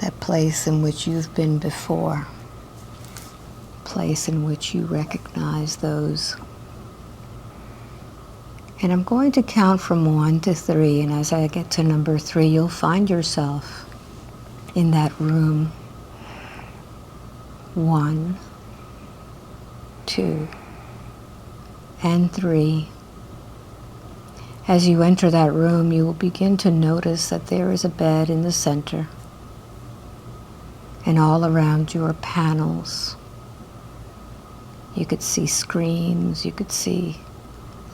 that place in which you've been before, place in which you recognize those. And I'm going to count from 1 to 3, and as I get to number 3, you'll find yourself in that room. 1, 2, and 3. As you enter that room, you will begin to notice that there is a bed in the center, and all around you are panels. You could see screens, you could see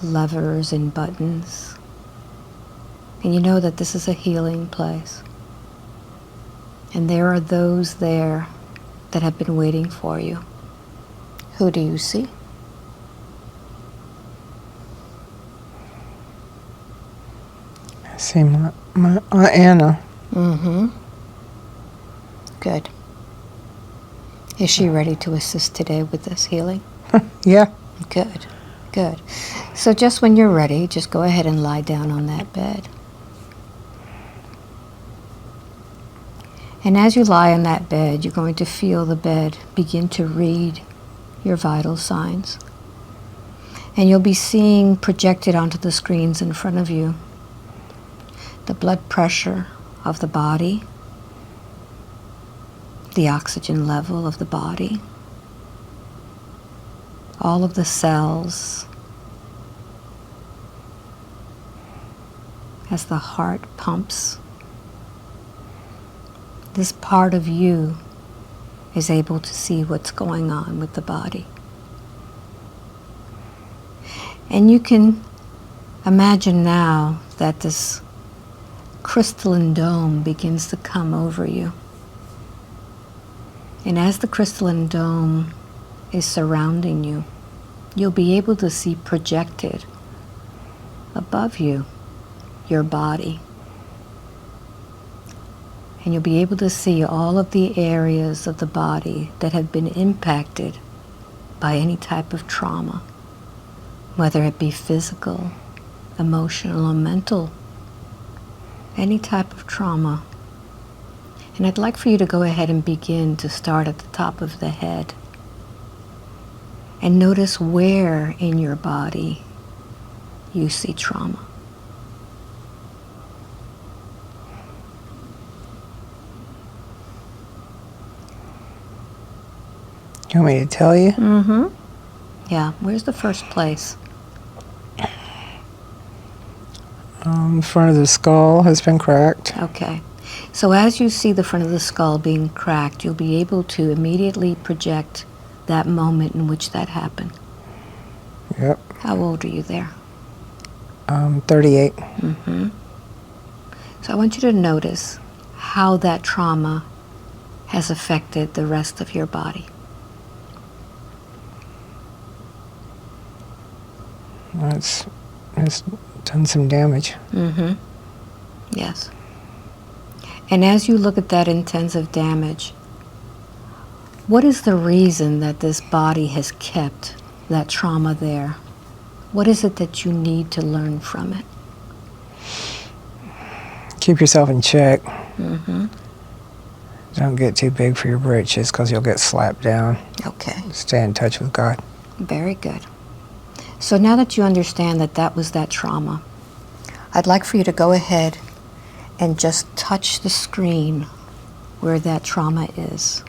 levers and buttons, and you know that this is a healing place. And there are those there that have been waiting for you. Who do you see? I see my Aunt Anna. Mm-hmm. Good. Is she ready to assist today with this healing? Yeah. Good, good. So just when you're ready, just go ahead and lie down on that bed. And as you lie on that bed, you're going to feel the bed begin to read your vital signs. And you'll be seeing projected onto the screens in front of you the blood pressure of the body, the oxygen level of the body, all of the cells, as the heart pumps. This part of you is able to see what's going on with the body. And you can imagine now that this crystalline dome begins to come over you. And as the crystalline dome is surrounding you, you'll be able to see projected above you your body. And you'll be able to see all of the areas of the body that have been impacted by any type of trauma, whether it be physical, emotional, or mental, any type of trauma. And I'd like for you to go ahead and begin to start at the top of the head and notice where in your body you see trauma. You want me to tell you? Mm-hmm. Yeah, where's the first place? The front of the skull has been cracked. Okay. So as you see the front of the skull being cracked, you'll be able to immediately project that moment in which that happened. Yep. How old are you there? 38. Mm-hmm. So I want you to notice how that trauma has affected the rest of your body. It's done some damage. Mm-hmm. Yes. And as you look at that intensive damage, what is the reason that this body has kept that trauma there? What is it that you need to learn from it? Keep yourself in check. Mm-hmm. Don't get too big for your britches because you'll get slapped down. Okay. Stay in touch with God. Very good. So now that you understand that that was that trauma, I'd like for you to go ahead and just touch the screen where that trauma is.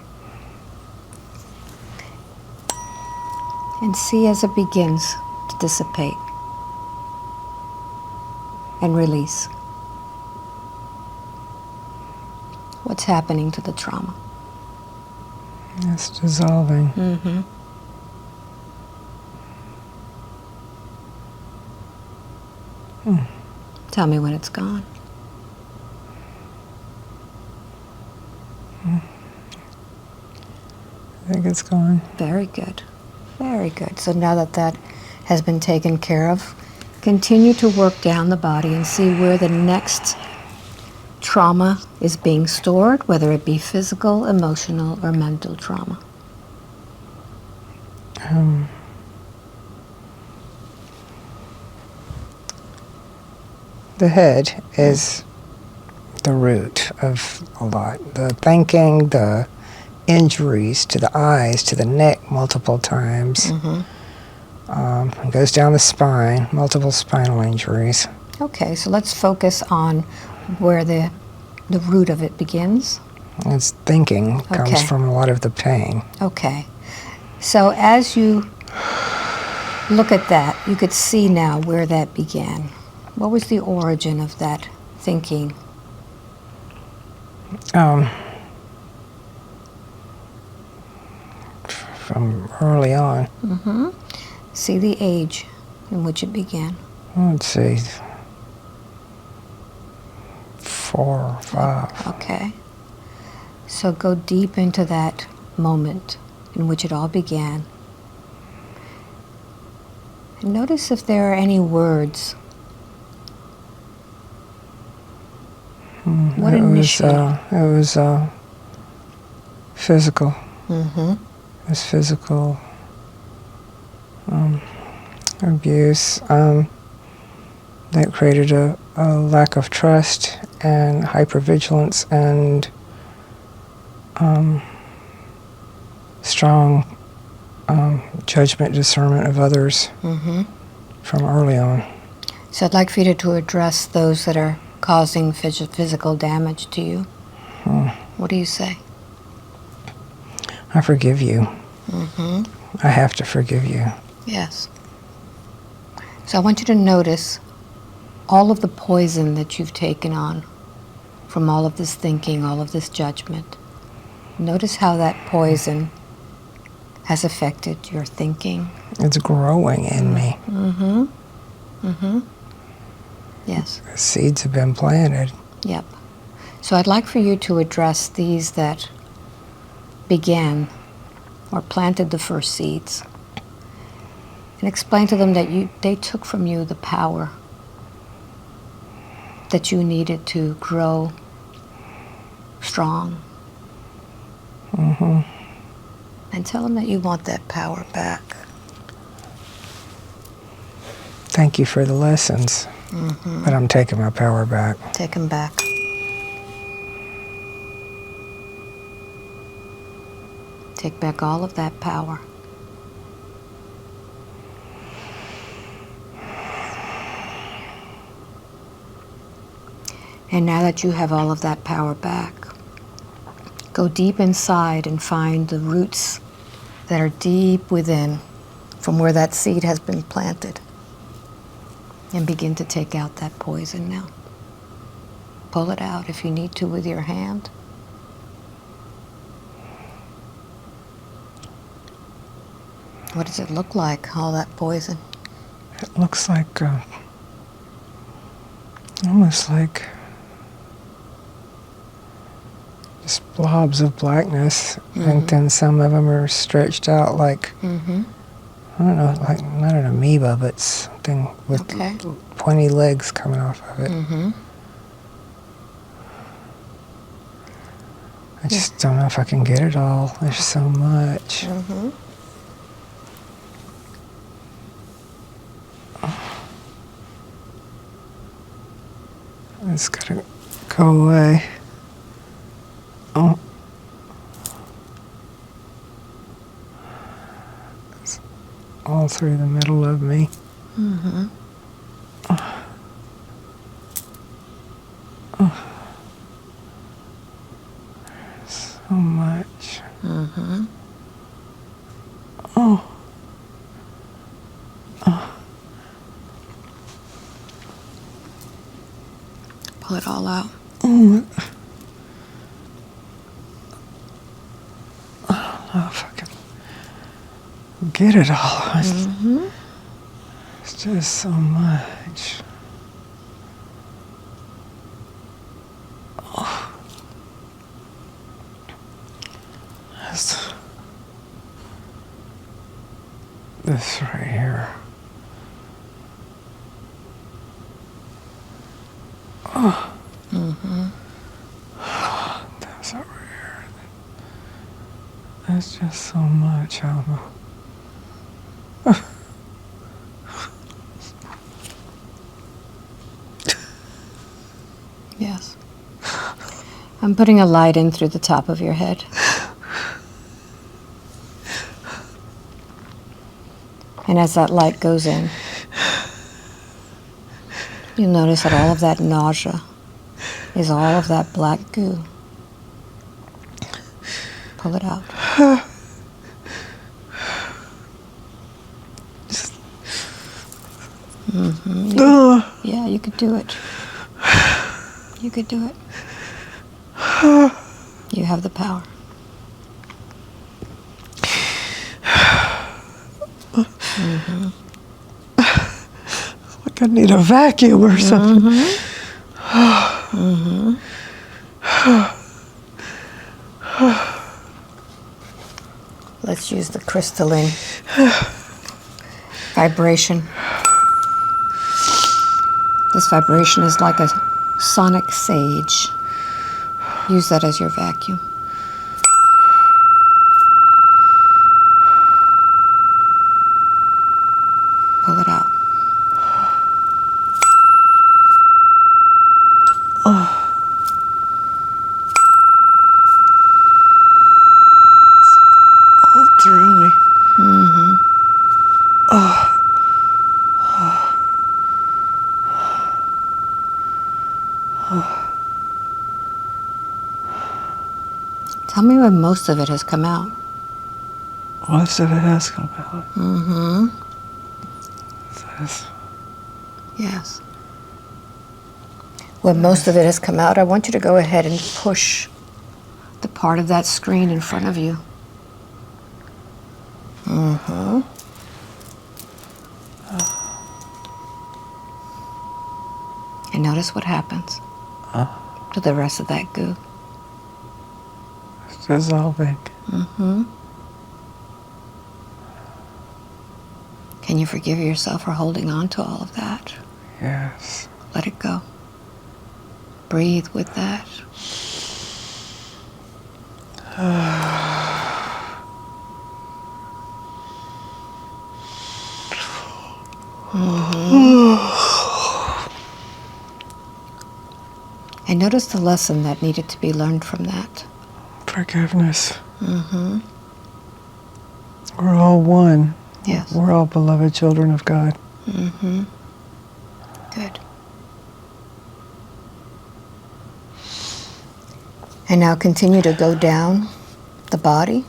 And see as it begins to dissipate and release. What's happening to the trauma? It's dissolving. Mm-hmm. Tell me when it's gone. I think it's gone. Very good. Very good. So now that that has been taken care of, continue to work down the body and see where the next trauma is being stored, whether it be physical, emotional, or mental trauma. The head is the root of a lot. The thinking, the injuries to the eyes, to the neck multiple times. It goes down the spine, multiple spinal injuries. Okay, so let's focus on where the root of it begins. It's thinking comes Okay. from a lot of the pain. Okay. So as you look at that, you could see now where that began. What was the origin of that thinking? From early on. See the age in which it began. Let's see, 4 or 5. Okay. So go deep into that moment in which it all began. And notice if there are any words. What initiated? It was physical. Mm-hmm. It was physical abuse that created a lack of trust and hypervigilance and strong judgment, discernment of others from early on. So I'd like for you to address those that are causing physical damage to you. What do you say? I forgive you. I have to forgive you. Yes. So I want you to notice all of the poison that you've taken on from all of this thinking, all of this judgment. Notice how that poison has affected your thinking. It's growing in me. Yes. The seeds have been planted. Yep. So I'd like for you to address these that began or planted the first seeds and explain to them that they took from you the power that you needed to grow strong. And tell them that you want that power back. Thank you for the lessons, but I'm taking my power back. Take them back. Take back all of that power. And now that you have all of that power back, go deep inside and find the roots that are deep within from where that seed has been planted. And begin to take out that poison now. Pull it out if you need to with your hand. What does it look like, all that poison? It looks like, almost like just blobs of blackness, and then some of them are stretched out like, I don't know, like not an amoeba, but something with pointy legs coming off of it. I just don't know if I can get it all. There's so much. It's gotta go away. Oh. It's all through the middle of me. So much. Pull it all out. I don't know if I can get it all. It's just so much. This right here. That's over here. That's just so much, Alba. Yes. I'm putting a light in through the top of your head. And as that light goes in, you'll notice that all of that nausea is all of that black goo. Pull it out. Yeah, you could do it. You could do it. You have the power. Like I need a vacuum or something. Let's use the crystalline vibration. This vibration is like a sonic sage. Use that as your vacuum. Pull it out. All through me. Tell me when most of it has come out. Most of it has come out. Yes. When most of it has come out, I want you to go ahead and push the part of that screen in front of you. And notice what happens to the rest of that goo. It's dissolving. Can you forgive yourself for holding on to all of that? Yes. Let it go. Breathe with that. And notice the lesson that needed to be learned from that. Forgiveness. We're all one. Yes. We're all beloved children of God. Good. And now continue to go down the body.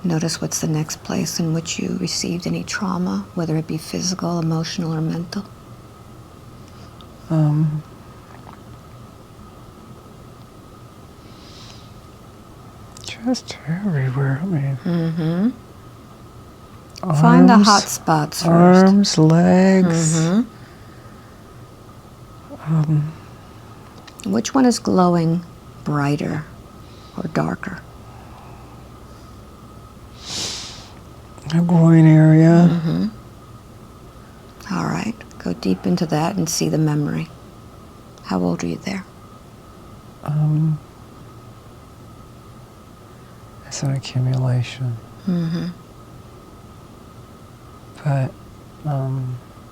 Notice what's the next place in which you received any trauma, whether it be physical, emotional, or mental. Just everywhere. I mean, Find the hot spots first. Arms, legs. Which one is glowing brighter or darker? The groin area. All right, go deep into that and see the memory. How old are you there? It's an accumulation. But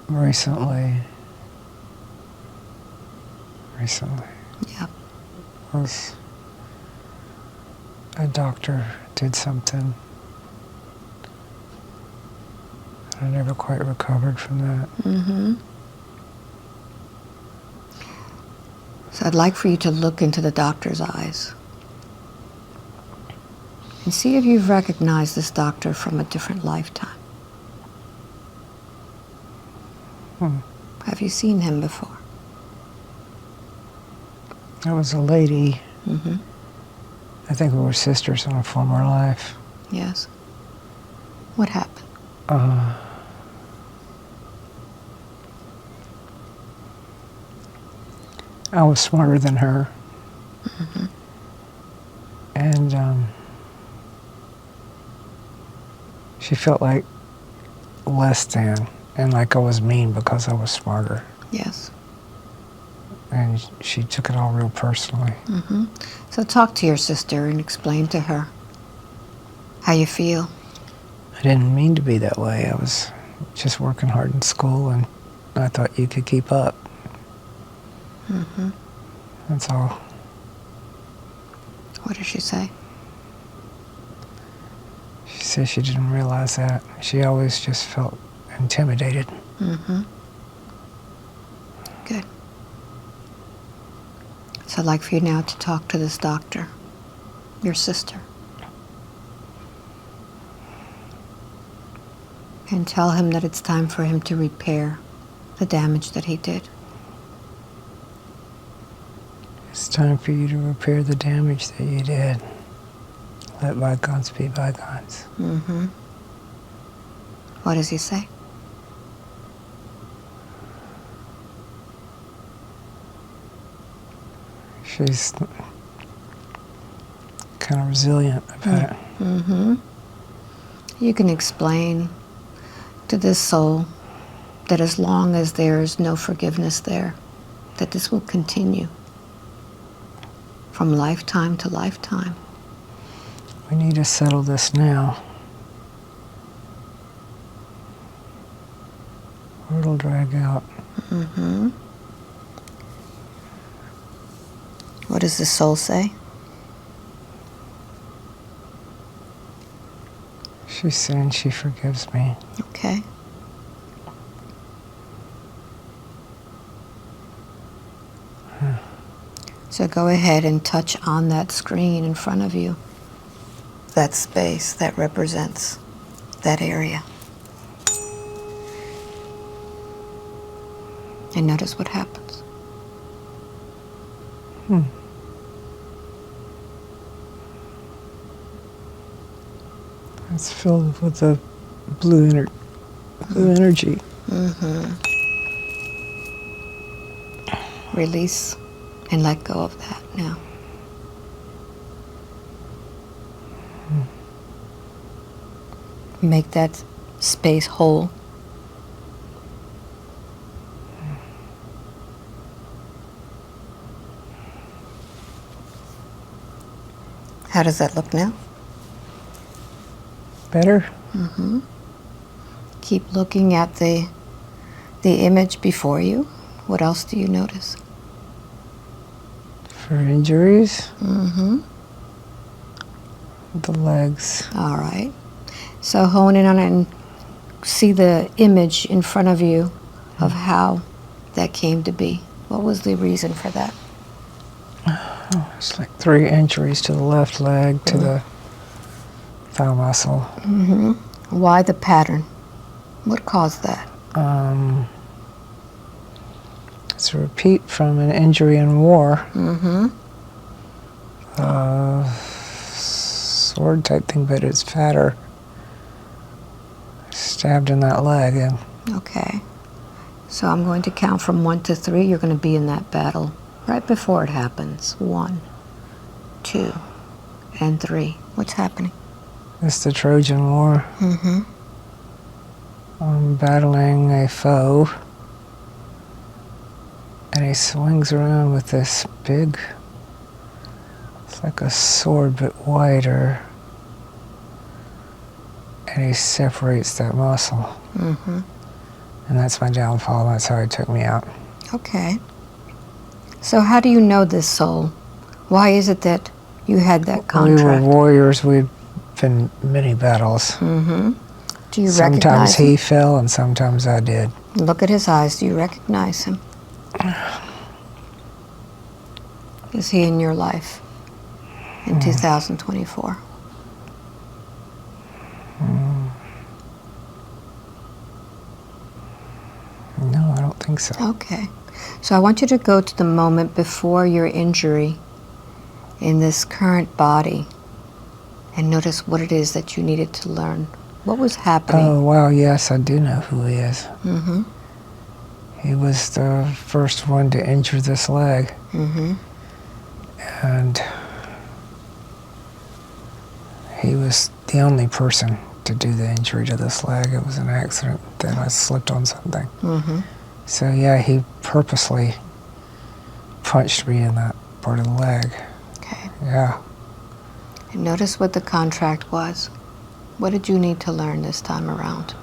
recently, Yeah. was a doctor did something. I never quite recovered from that. So I'd like for you to look into the doctor's eyes and see if you've recognized this doctor from a different lifetime. Have you seen him before? There was a lady. I think we were sisters in a former life. Yes. What happened? I was smarter than her. And she felt like less than, and like I was mean because I was smarter. Yes. And she took it all real personally. So talk to your sister and explain to her how you feel. I didn't mean to be that way. I was just working hard in school, and I thought you could keep up. Mm-hmm. That's all. What did she say? She said she didn't realize that. She always just felt intimidated. Mm-hmm. Good. So I'd like for you now to talk to this doctor, your sister, and tell him that it's time for him to repair the damage that he did. It's time for you to repair the damage that you did. Let bygones be bygones. Mm-hmm. What does he say? She's kind of resilient about it. Mm-hmm. You can explain to this soul that as long as there's no forgiveness there, that this will continue from lifetime to lifetime. We need to settle this now, or it'll drag out. Mm-hmm. What does the soul say? She's saying she forgives me. Okay. So go ahead and touch on that screen in front of you, that space that represents that area. And notice what happens. It's filled with the blue energy. Mm-hmm. Release and let go of that now. Make that space whole. How does that look now? Better? Mm-hmm. Keep looking at the image before you. What else do you notice? For injuries? Mm-hmm. The legs. All right. So hone in on it and see the image in front of you of how that came to be. What was the reason for that? Oh, it's like 3 injuries to the left leg, to the thigh muscle. Mm-hmm. Why the pattern? What caused that? It's a repeat from an injury in war. Mm-hmm. Sword type thing, but it's fatter. Stabbed in that leg. And Okay. So I'm going to count from 1 to 3. You're going to be in that battle right before it happens. 1, 2, and 3. What's happening? it's the Trojan War. Mm-hmm. I'm battling a foe. And he swings around with this big, it's like a sword but wider. And he separates that muscle. Mm-hmm. And that's my downfall. That's how he took me out. Okay. So how do you know this soul? Why is it that you had that contract? We were warriors. We'd been many battles. Mm-hmm. Do you Sometimes recognize he him? fell and sometimes I did. Look at his eyes. Do you recognize him? Is he in your life in 2024? No, I don't think so. Okay. So I want you to go to the moment before your injury in this current body and notice what it is that you needed to learn. What was happening? Oh, wow, yes, I do know who he is. Mm-hmm. He was the first one to injure this leg. Mm-hmm. And he was the only person to do the injury to this leg. It was an accident that I slipped on something. Mm-hmm. So yeah, he purposely punched me in that part of the leg. Okay. Yeah. And notice what the contract was. What did you need to learn this time around?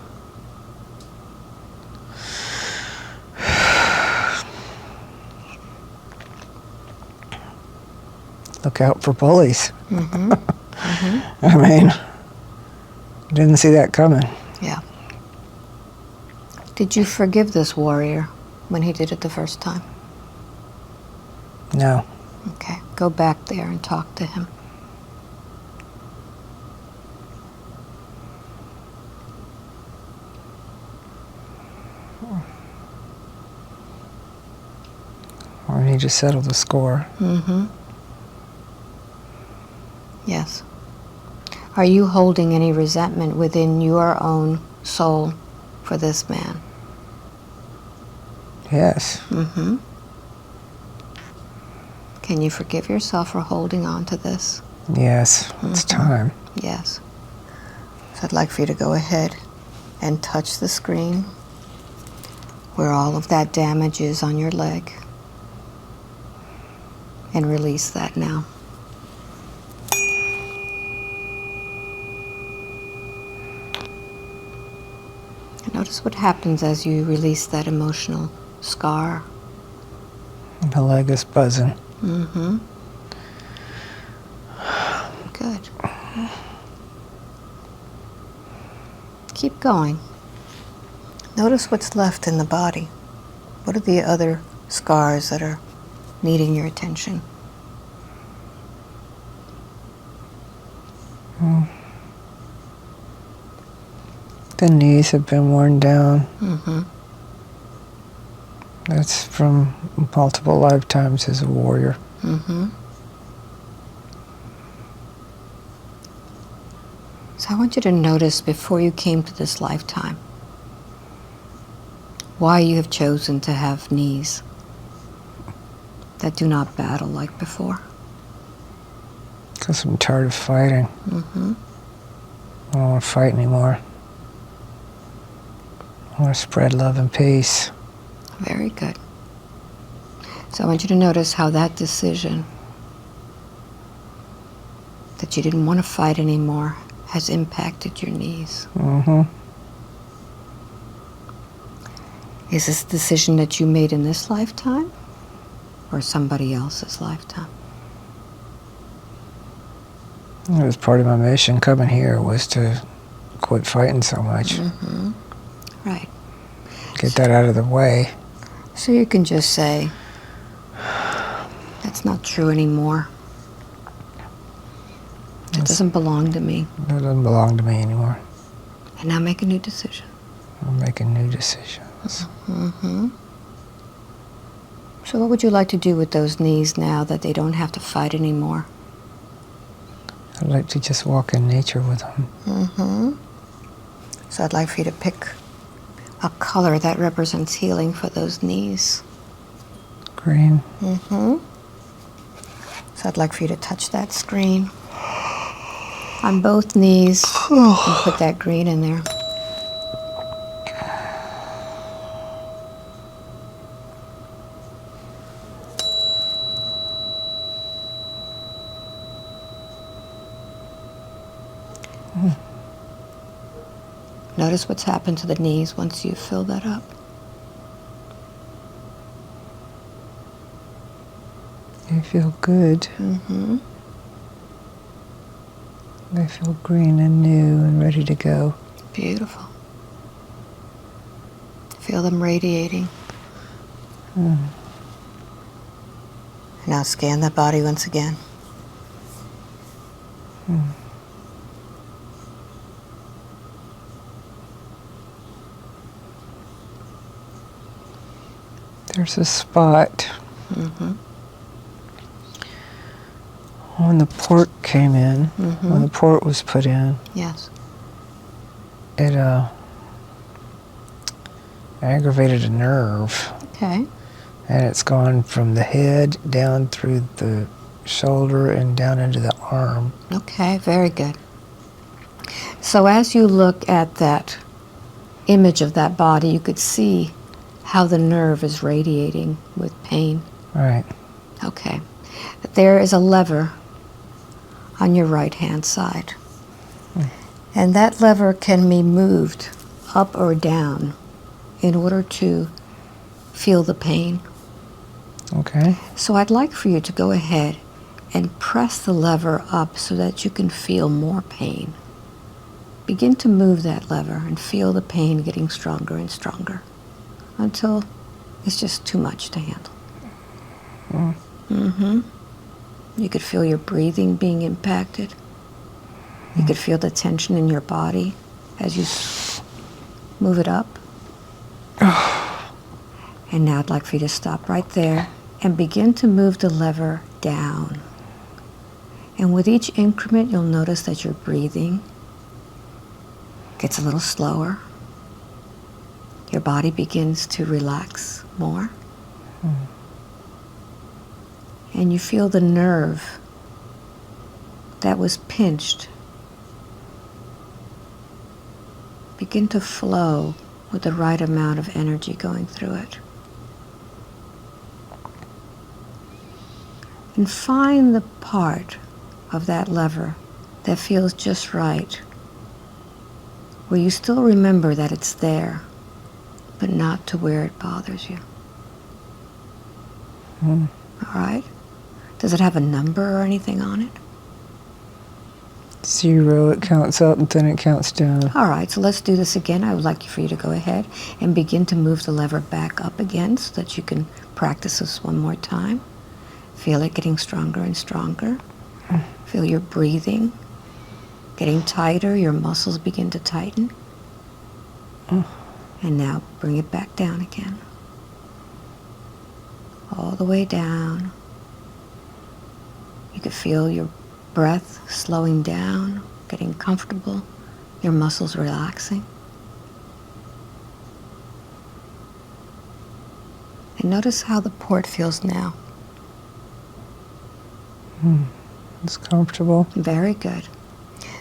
look out for bullies. Mm-hmm. Mm-hmm. I mean, didn't see that coming. Yeah. Did you forgive this warrior when he did it the first time? No. Okay. Go back there and talk to him. We need to settle the score. Mm-hmm. Yes. Are you holding any resentment within your own soul for this man? Yes. Mm-hmm. Can you forgive yourself for holding on to this? Yes. It's time. Yes. So I'd like for you to go ahead and touch the screen where all of that damage is on your leg and release that now. And notice what happens as you release that emotional scar. The leg is buzzing. Mm-hmm. Good. Keep going. Notice what's left in the body. What are the other scars that are needing your attention? The knees have been worn down. Mm-hmm. That's from multiple lifetimes as a warrior. Mm-hmm. So I want you to notice before you came to this lifetime why you have chosen to have knees that do not battle like before. Because I'm tired of fighting. Mm-hmm. I don't want to fight anymore. I want to spread love and peace. Very good. So I want you to notice how that decision that you didn't want to fight anymore has impacted your knees. Mm-hmm. Is this a decision that you made in this lifetime or somebody else's lifetime? It was part of my mission coming here was to quit fighting so much. Mm-hmm. Right. Get that out of the way. So you can just say, that's not true anymore. It doesn't belong to me. It doesn't belong to me anymore. And now make a new decision. I'm making new decisions. Mm-hmm. So what would you like to do with those knees now that they don't have to fight anymore? I'd like to just walk in nature with them. Mm-hmm. So I'd like for you to pick a color that represents healing for those knees. Green. Mm-hmm. So I'd like for you to touch that screen on both knees and put that green in there. Notice what's happened to the knees once you fill that up. They feel good. Mm-hmm. They feel green and new and ready to go. Beautiful. Feel them radiating. Now scan that body once again. There's a spot when the port came in, when the port was put in, Yes. it aggravated a nerve, Okay. and it's gone from the head down through the shoulder and down into the arm. Okay, very good. So as you look at that image of that body, you could see how the nerve is radiating with pain. Right. Okay. There is a lever on your right-hand side. And that lever can be moved up or down in order to feel the pain. Okay. So I'd like for you to go ahead and press the lever up so that you can feel more pain. Begin to move that lever and feel the pain getting stronger and stronger until it's just too much to handle. You could feel your breathing being impacted. You could feel the tension in your body as you move it up. And now I'd like for you to stop right there and begin to move the lever down. And with each increment, you'll notice that your breathing gets a little slower. Your body begins to relax more. And you feel the nerve that was pinched begin to flow with the right amount of energy going through it. And find the part of that lever that feels just right, where you still remember that it's there, but not to where it bothers you. All right? Does it have a number or anything on it? 0, it counts up and then it counts down. All right, so let's do this again. I would like for you to go ahead and begin to move the lever back up again so that you can practice this one more time. Feel it getting stronger and stronger. Feel your breathing getting tighter. Your muscles begin to tighten. And now bring it back down again. All the way down. You can feel your breath slowing down, getting comfortable, your muscles relaxing. And notice how the port feels now. It's comfortable. Very good.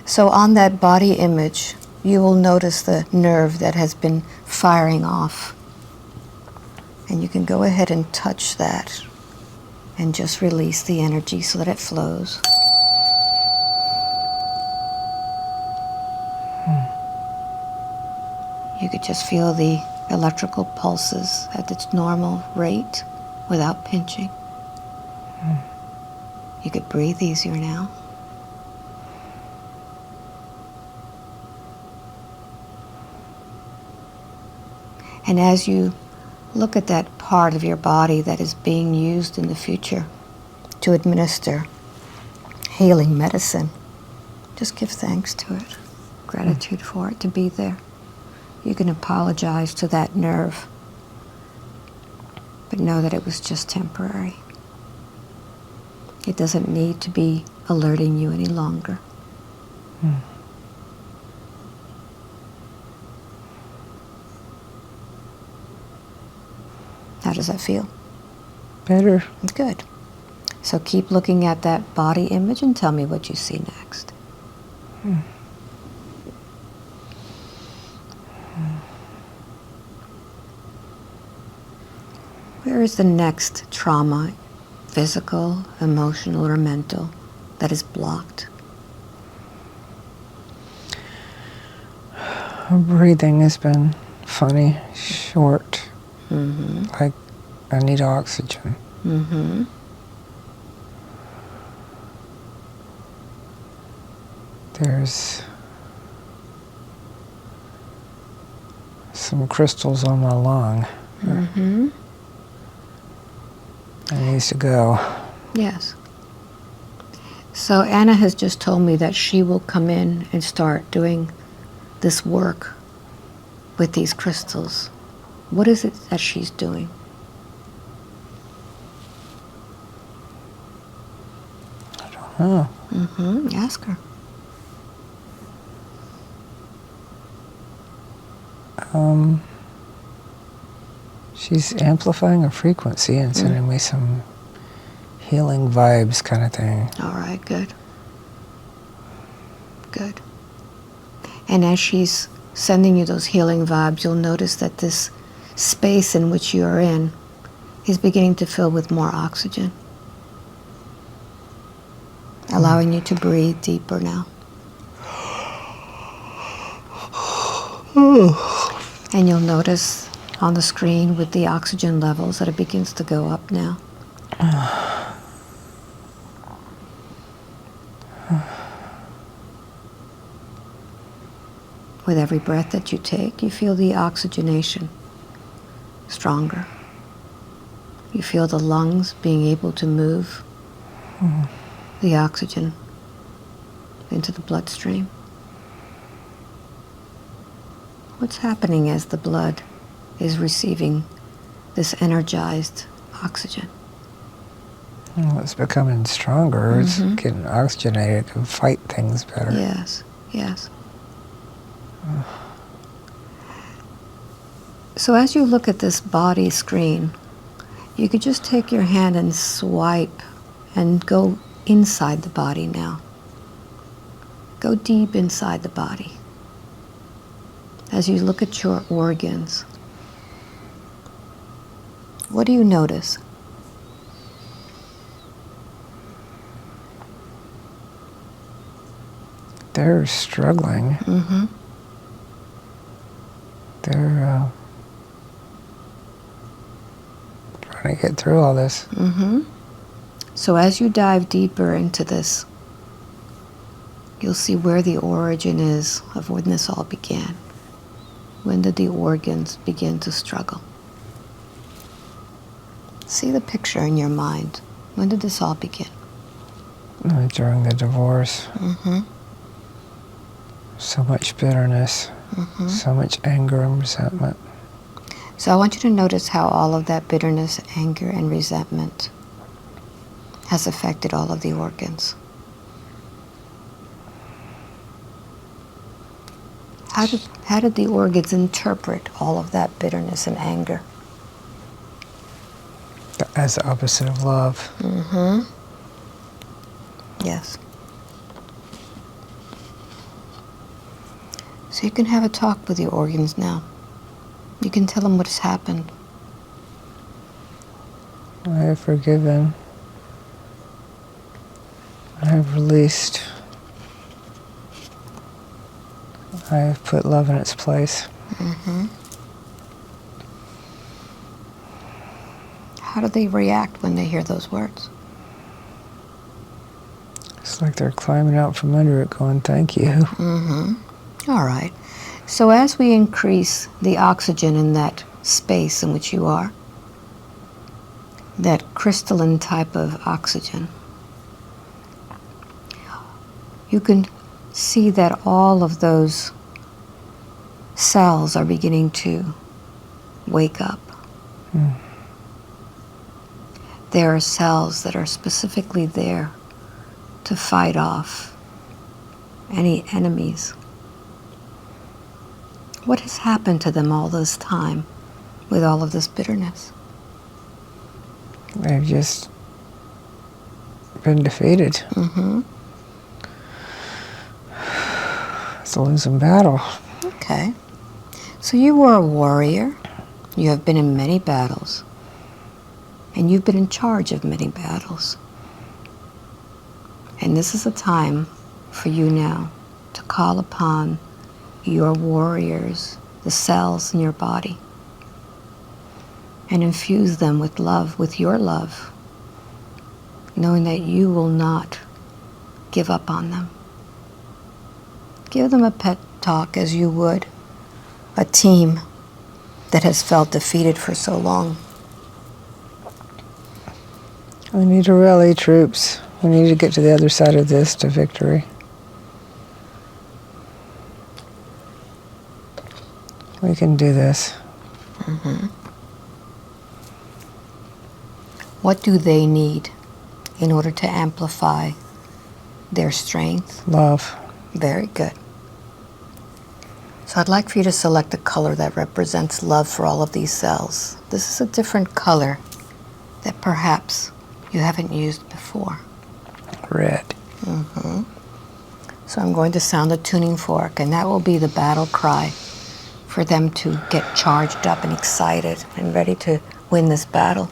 So on that body image, you will notice the nerve that has been firing off. And you can go ahead and touch that and just release the energy so that it flows. You could just feel the electrical pulses at its normal rate without pinching. You could breathe easier now. And as you look at that part of your body that is being used in the future to administer healing medicine, just give thanks to it, gratitude for it to be there. You can apologize to that nerve, but know that it was just temporary. It doesn't need to be alerting you any longer. How does that feel? Better. Good. So keep looking at that body image and tell me what you see next. Where is the next trauma, physical, emotional, or mental, that is blocked? Her breathing has been funny, short. Like I need oxygen. There's some crystals on my lung. It needs to go. Yes. So Anna has just told me that she will come in and start doing this work with these crystals. What is it that she's doing? I don't know. Ask her. She's amplifying a frequency and sending me some healing vibes kind of thing. All right, good. Good. And as she's sending you those healing vibes, you'll notice that this space in which you are in is beginning to fill with more oxygen, allowing you to breathe deeper now. And you'll notice on the screen with the oxygen levels that it begins to go up now. With every breath that you take, you feel the oxygenation stronger. You feel the lungs being able to move the oxygen into the bloodstream. What's happening as the blood is receiving this energized oxygen? Well, it's becoming stronger. It's getting oxygenated. It can fight things better. Yes, yes. So as you look at this body screen, you could just take your hand and swipe and go inside the body now. Go deep inside the body. As you look at your organs, what do you notice? They're struggling. They're trying to get through all this. So as you dive deeper into this, you'll see where the origin is of when this all began. When did the organs begin to struggle? See the picture in your mind. When did this all begin? During the divorce. So much bitterness, so much anger and resentment. So I want you to notice how all of that bitterness, anger, and resentment has affected all of the organs. How did the organs interpret all of that bitterness and anger? As the opposite of love. Yes. So you can have a talk with your organs now. You can tell them what has happened. I have forgiven. I have released. I have put love in its place. How do they react when they hear those words? It's like they're climbing out from under it going, thank you. All right. So as we increase the oxygen in that space in which you are, that crystalline type of oxygen, you can see that all of those cells are beginning to wake up. There are cells that are specifically there to fight off any enemies. What has happened to them all this time with all of this bitterness? They've just been defeated. It's a losing battle. Okay. So you were a warrior. You have been in many battles. And you've been in charge of many battles. And this is a time for you now to call upon your warriors, the cells in your body, and infuse them with love, with your love, knowing that you will not give up on them. Give them a pep talk as you would a team that has felt defeated for so long. We need to rally troops. We need to get to the other side of this to victory. We can do this. What do they need in order to amplify their strength? Love. Very good. So I'd like for you to select a color that represents love for all of these cells. This is a different color that perhaps you haven't used before. Red. So I'm going to sound a tuning fork, and that will be the battle cry for them to get charged up and excited and ready to win this battle.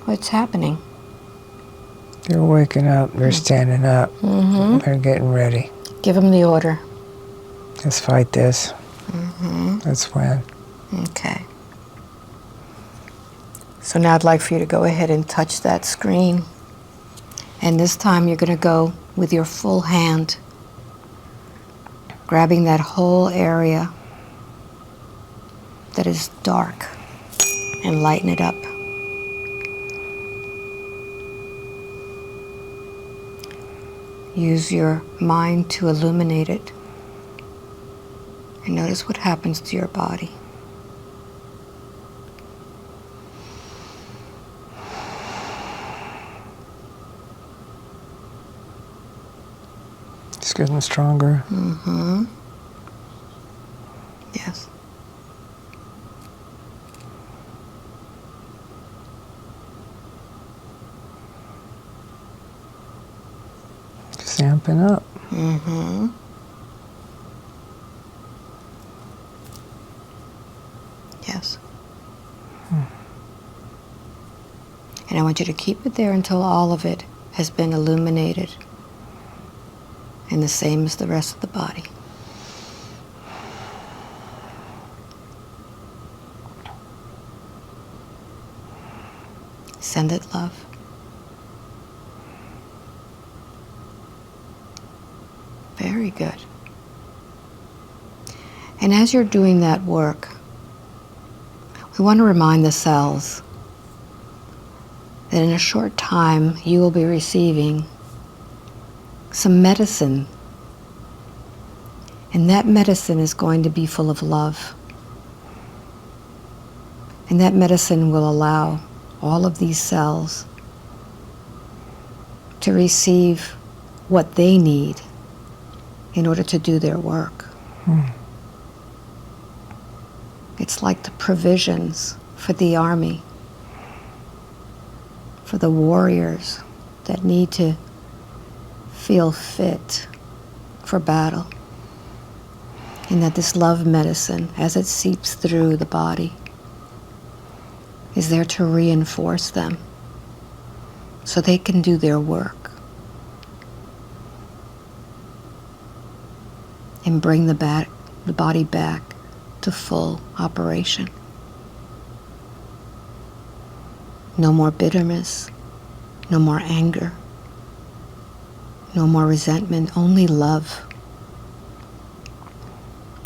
What's happening? They're waking up. They're standing up. They're getting ready. Give them the order. Let's fight this. Let's win. Okay. So now I'd like for you to go ahead and touch that screen. And this time you're going to go with your full hand, grabbing that whole area that is dark and lighten it up. Use your mind to illuminate it. And notice what happens to your body. It's getting stronger. Yes. Just amping up. Yes. And I want you to keep it there until all of it has been illuminated. And the same as the rest of the body. Send it love. Very good. And as you're doing that work, we want to remind the cells that in a short time you will be receiving some medicine. And that medicine is going to be full of love. And that medicine will allow all of these cells to receive what they need in order to do their work. It's like the provisions for the army, for the warriors that need to feel fit for battle. And that this love medicine, as it seeps through the body, is there to reinforce them so they can do their work and bring the body back to full operation. No more bitterness, no more anger, no more resentment, only love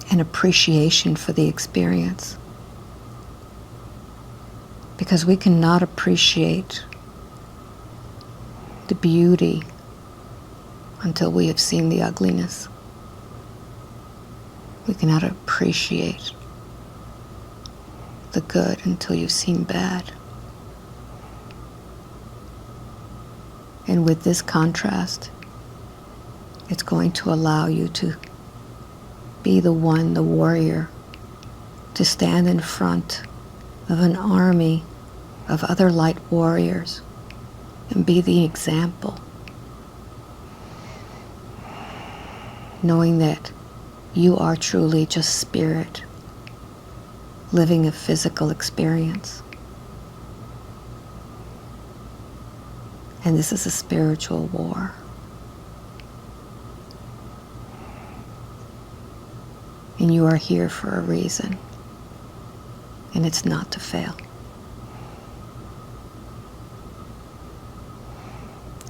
and appreciation for the experience. Because we cannot appreciate the beauty until we have seen the ugliness. We cannot appreciate the good until you've seen bad. And with this contrast, it's going to allow you to be the one, the warrior, to stand in front of an army of other light warriors and be the example, knowing that you are truly just spirit living a physical experience. And this is a spiritual war. And you are here for a reason. And it's not to fail.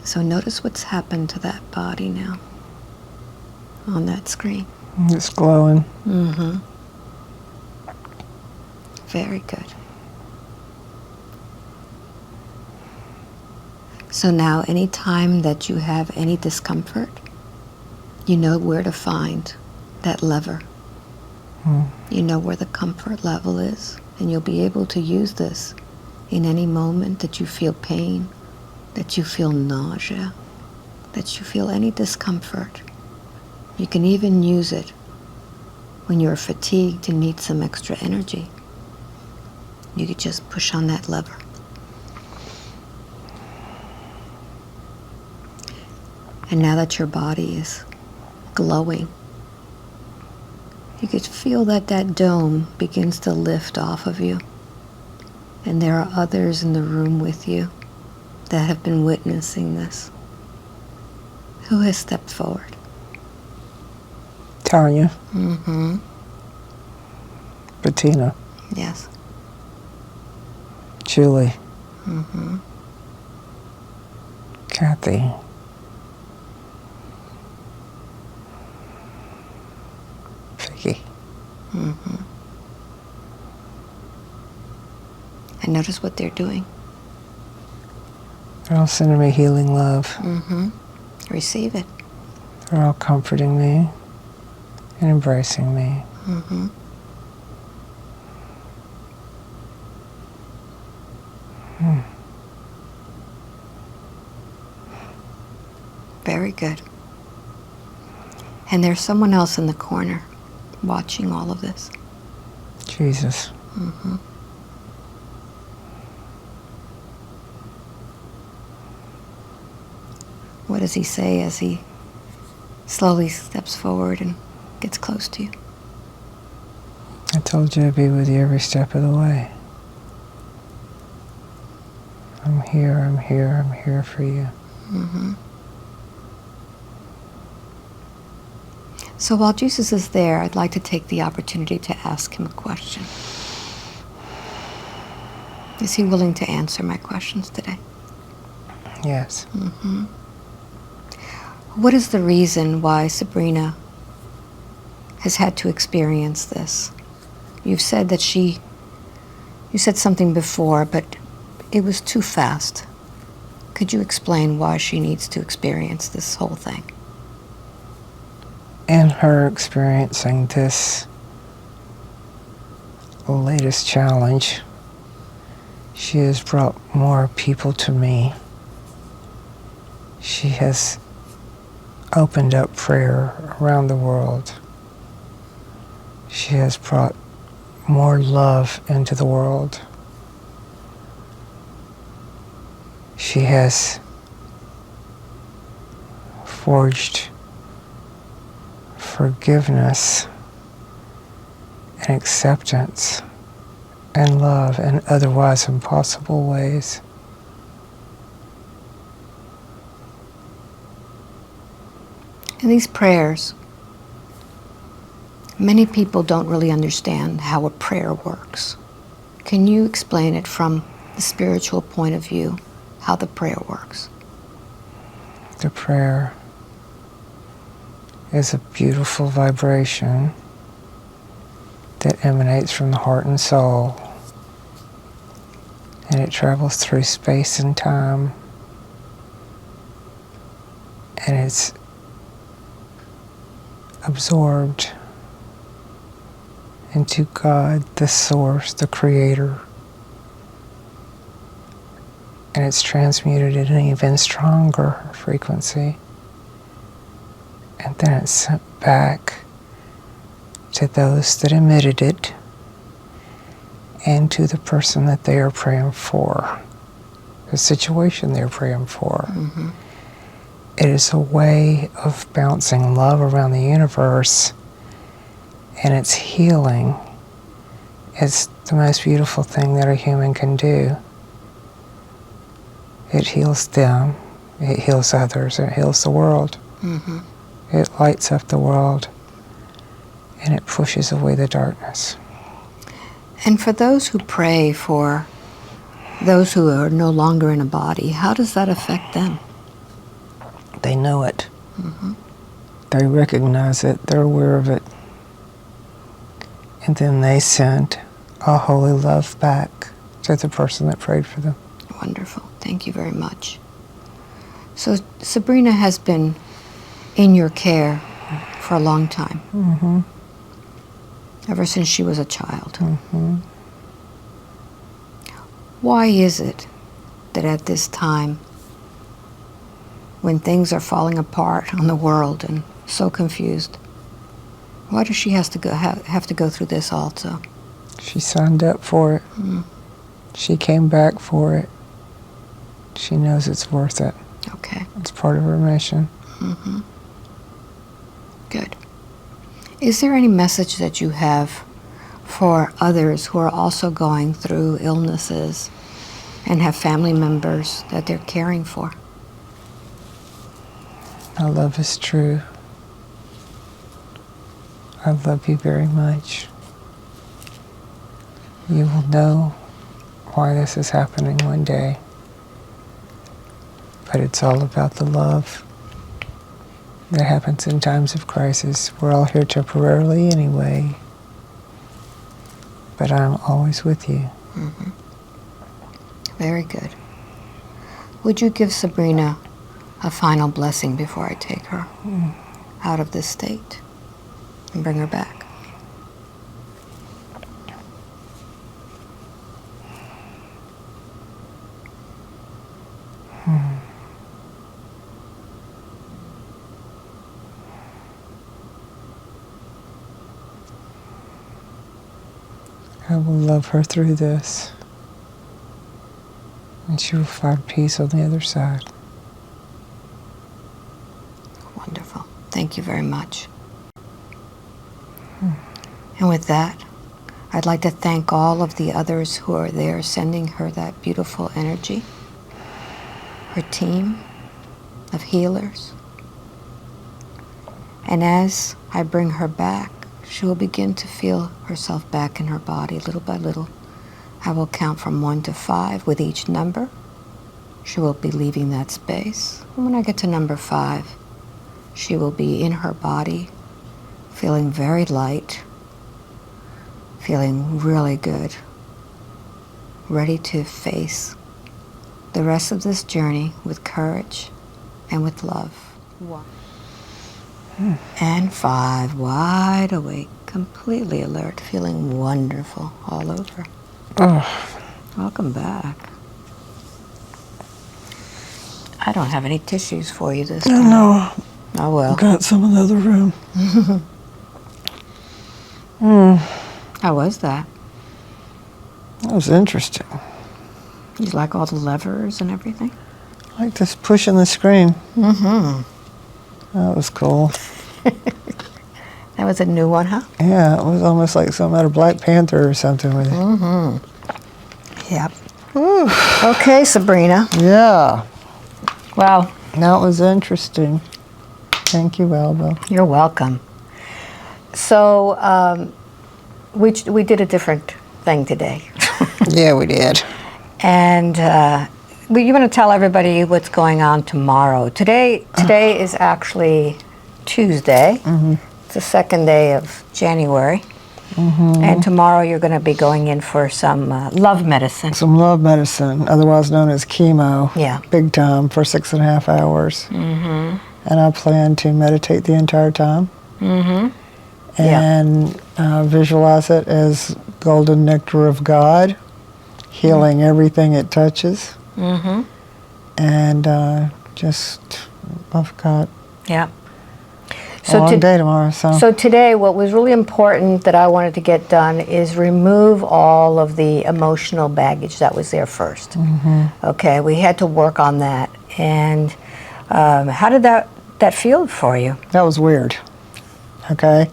So notice what's happened to that body now on that screen. It's glowing. Very good. So now anytime that you have any discomfort, you know where to find that lever. You know where the comfort level is, and you'll be able to use this in any moment that you feel pain, that you feel nausea, that you feel any discomfort. You can even use it when you're fatigued and need some extra energy. You could just push on that lever. And now that your body is glowing, you could feel that that dome begins to lift off of you. And there are others in the room with you that have been witnessing this? Who has stepped forward? Tanya. Mm-hmm. Bettina. Yes. Julie. Mm-hmm. Kathy. Vicky. Mm-hmm. And notice what they're doing. They're all sending me healing love. Mm-hmm. Receive it. They're all comforting me and embracing me. Mm-hmm. Very good. And there's someone else in the corner watching all of this. Jesus. Mm-hmm. What does he say as he slowly steps forward and gets close to you? I told you I'd be with you every step of the way. I'm here, I'm here, I'm here for you. Mm-hmm. So while Jesus is there, I'd like to take the opportunity to ask him a question. Is he willing to answer my questions today? Yes. Mm-hmm. What is the reason why Sabrina has had to experience this? You've said that you said something before, but it was too fast. Could you explain why she needs to experience this whole thing? In her experiencing this latest challenge, she has brought more people to me. She has opened up prayer around the world. She has brought more love into the world. She has forged forgiveness and acceptance and love in otherwise impossible ways. In these prayers, many people don't really understand how a prayer works. Can you explain it from the spiritual point of view, how the prayer works? The prayer is a beautiful vibration that emanates from the heart and soul, and it travels through space and time, and it's absorbed into God, the source, the creator, and it's transmuted at an even stronger frequency, and then it's sent back to those that emitted it and to the person that they are praying for, the situation they're praying for. Mm-hmm. It is a way of bouncing love around the universe, and it's healing. It's the most beautiful thing that a human can do. It heals them, it heals others, it heals the world. Mm-hmm. It lights up the world, and it pushes away the darkness. And for those who pray for those who are no longer in a body, how does that affect them? They know it. Mm-hmm. They recognize it. They're aware of it. And then they send a holy love back to the person that prayed for them. Wonderful. Thank you very much. So Sabrina has been in your care for a long time. Mm-hmm. Ever since she was a child. Mm-hmm. Why is it that at this time, when things are falling apart on the world and so confused, why does she have to go through this also? She signed up for it. Mm. She came back for it. She knows it's worth it. Okay. It's part of her mission. Mm-hmm. Good. Is there any message that you have for others who are also going through illnesses and have family members that they're caring for. My love is true. I love you very much. You will know why this is happening one day. But it's all about the love that happens in times of crisis. We're all here temporarily anyway. But I'm always with you. Mm-hmm. Very good. Would you give Sabrina a final blessing before I take her out of this state and bring her back? I will love her through this. And she will find peace on the other side. Wonderful. Thank you very much. And with that, I'd like to thank all of the others who are there sending her that beautiful energy. Her team of healers. And as I bring her back, she will begin to feel herself back in her body little by little. I will count from 1 to 5 with each number. She will be leaving that space. And when I get to number 5, she will be in her body, feeling very light, feeling really good, ready to face the rest of this journey with courage and with love. 1. And 5, wide awake, completely alert, feeling wonderful all over. Oh. Welcome back. I don't have any tissues for you this time. No. Oh well. I've got some in the other room. How was that? That was interesting. You like all the levers and everything? I like this pushing the screen. Mm-hmm. That was cool. That was a new one, huh? Yeah, it was almost like something out of Black Panther or something with it. Mm-hmm. Yep. Whew. Okay, Sabrina. Yeah. Well, That was interesting. Thank you, Alba. you're welcome. So, we did a different thing today. Yeah, we did. And you want to tell everybody what's going on tomorrow. Today is actually Tuesday. Mm-hmm. It's the second day of January. Mm-hmm. And tomorrow you're going to be going in for some love medicine. Some love medicine, otherwise known as chemo. Yeah. Big time for 6.5 hours. Mm-hmm. And I plan to meditate the entire time. Mm-hmm. And visualize it as golden nectar of God, healing everything it touches. Mm-hmm. And I've got Yeah. a long day tomorrow. So today, what was really important that I wanted to get done is remove all of the emotional baggage that was there first. Mm-hmm. Okay, we had to work on that. And how did that feel for you? That was weird. Okay?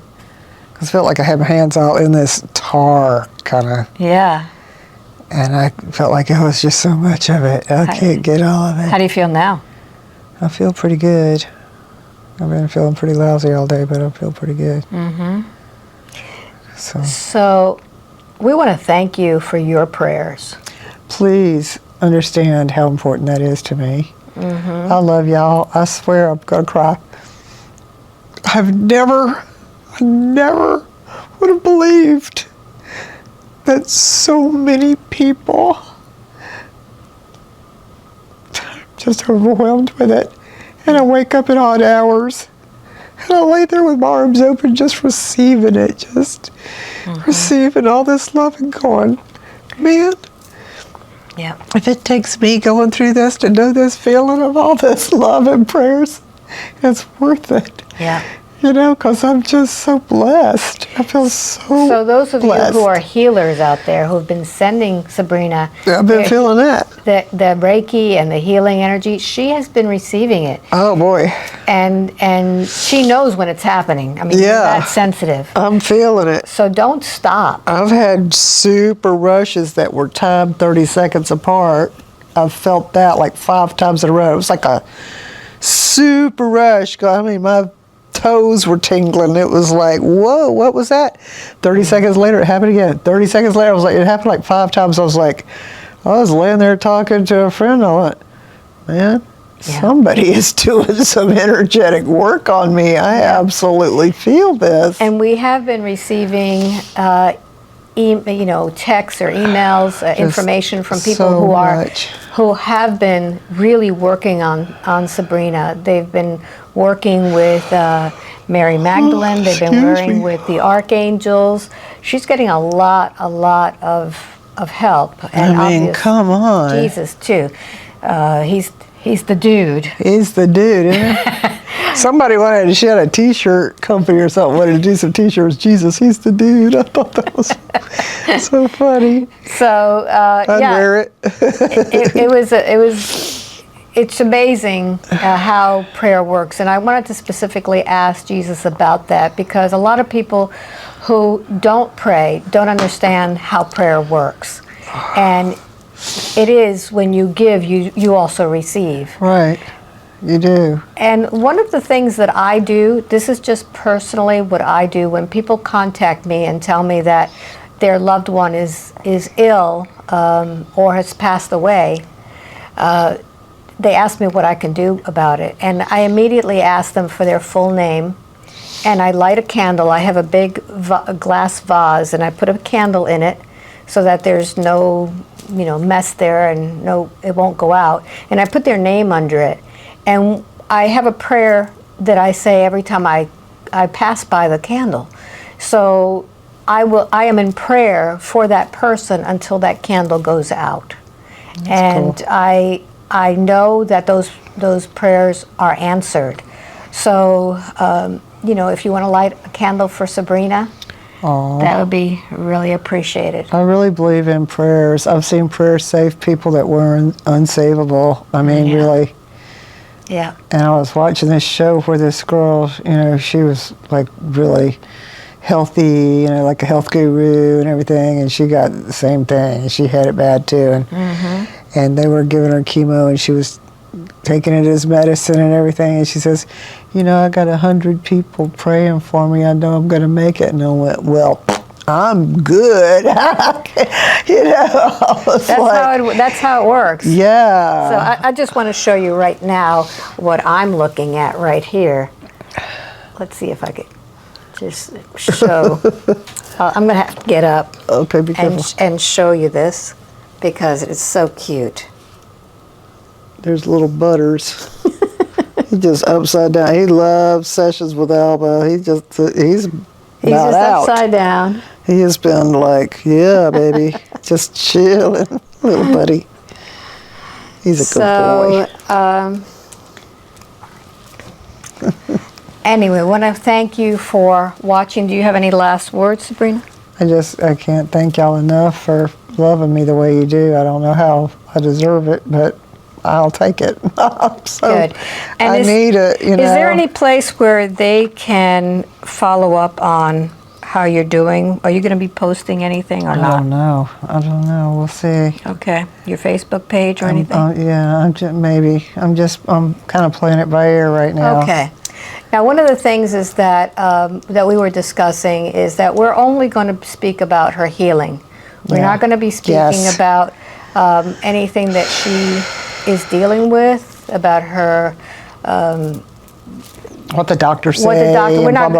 Because I felt like I had my hands all in this tar kind of. Yeah. And I felt like it was just so much of it. I can't get all of it. How do you feel now? I feel pretty good. I've been feeling pretty lousy all day, but I feel pretty good. Mm-hmm. So we want to thank you for your prayers. please understand how important that is to me. Mm-hmm. I love y'all. I swear I'm going to cry. I never would have believed that so many people, I'm just overwhelmed with it. And I wake up at odd hours, and I lay there with my arms open, just receiving it, just receiving all this love and going, man, Yeah. if it takes me going through this to know this feeling of all this love and prayers, it's worth it. Yeah. You know, because I'm just so blessed. I feel So those of blessed. you who are healers out there who've been sending Sabrina I've been feeling that. the Reiki and the healing energy, she has been receiving it. Oh boy. And she knows when it's happening. I mean, you're Yeah. that sensitive. I'm feeling it. So don't stop. I've had super rushes that were timed 30 seconds apart. I felt that like 5 times in a row. It was like a super rush. I mean, my toes were tingling. It was like, whoa, what was that? 30 seconds later, it happened again. 30 seconds later, I was like, it happened like 5 times. I was like, I was laying there talking to a friend. I went, man, somebody is doing some energetic work on me. I absolutely feel this. And we have been receiving, texts or emails, information from people who have been really working on Sabrina. They've been working with Mary Magdalene. They've been working with the archangels. She's getting a lot of help. And I mean, come on. Jesus too. He's the dude. He's the dude, isn't he? Somebody wanted to shed a T-shirt company or something, wanted to do some T-shirts. Jesus, he's the dude. I thought that was so funny. So I'd wear it. It's amazing how prayer works, and I wanted to specifically ask Jesus about that because a lot of people who don't pray don't understand how prayer works, and it is when you give, you also receive. Right, you do. And one of the things that I do, this is just personally what I do, when people contact me and tell me that their loved one is ill or has passed away, they ask me what I can do about it. And I immediately ask them for their full name, and I light a candle. I have a big glass vase, and I put a candle in it so that there's no mess there and it won't go out. And I put their name under it. And I have a prayer that I say every time I pass by the candle. So I am in prayer for that person until that candle goes out. That's and cool. I know that those prayers are answered. So if you want to light a candle for Sabrina, that would be really appreciated. I really believe in prayers. I've seen prayers save people that were unsavable. I mean, really. Yeah. And I was watching this show where this girl, she was like really healthy, like a health guru and everything, and she got the same thing, and she had it bad too. And they were giving her chemo, and she was taking it as medicine and everything, and she says, I got 100 people praying for me. I know I'm going to make it. And I went, well, I'm good. That's how it works. Yeah. So I just want to show you right now what I'm looking at right here. Let's see if I could just show. I'm going to have to get up and show you this because it's so cute. There's little Butters. He's just upside down. He loves sessions with Alba. He's just out. Upside down. He has been like, yeah, baby, just chilling, little buddy. He's a good boy. Anyway, I want to thank you for watching. Do you have any last words, Sabrina? I can't thank y'all enough for loving me the way you do. I don't know how I deserve it, but I'll take it. Good. And I need it, Is there any place where they can follow up on how you're doing? Are you going to be posting anything or not? I don't know. We'll see. Okay. Your Facebook page or anything? I'm kind of playing it by ear right now. Okay. Now, one of the things is that we were discussing is that we're only going to speak about her healing. We're not going to be speaking about anything that she is dealing with, about her what the doctors say. We're not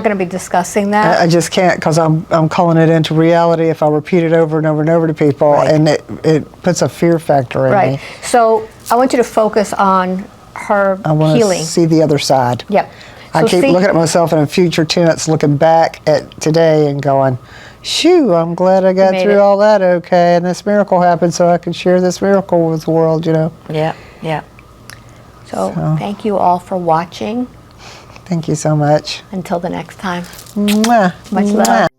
going to be discussing that. I just can't, because I'm calling it into reality if I repeat it over and over and over to people, and it puts a fear factor in me. So I want you to focus on her healing. I want to see the other side. Yep. I keep looking at myself in a future tense, looking back at today and going, shoo, I'm glad I got through all that okay, and this miracle happened so I can share this miracle with the world, Yeah. So thank you all for watching. Thank you so much. Until the next time. Mwah. Much love.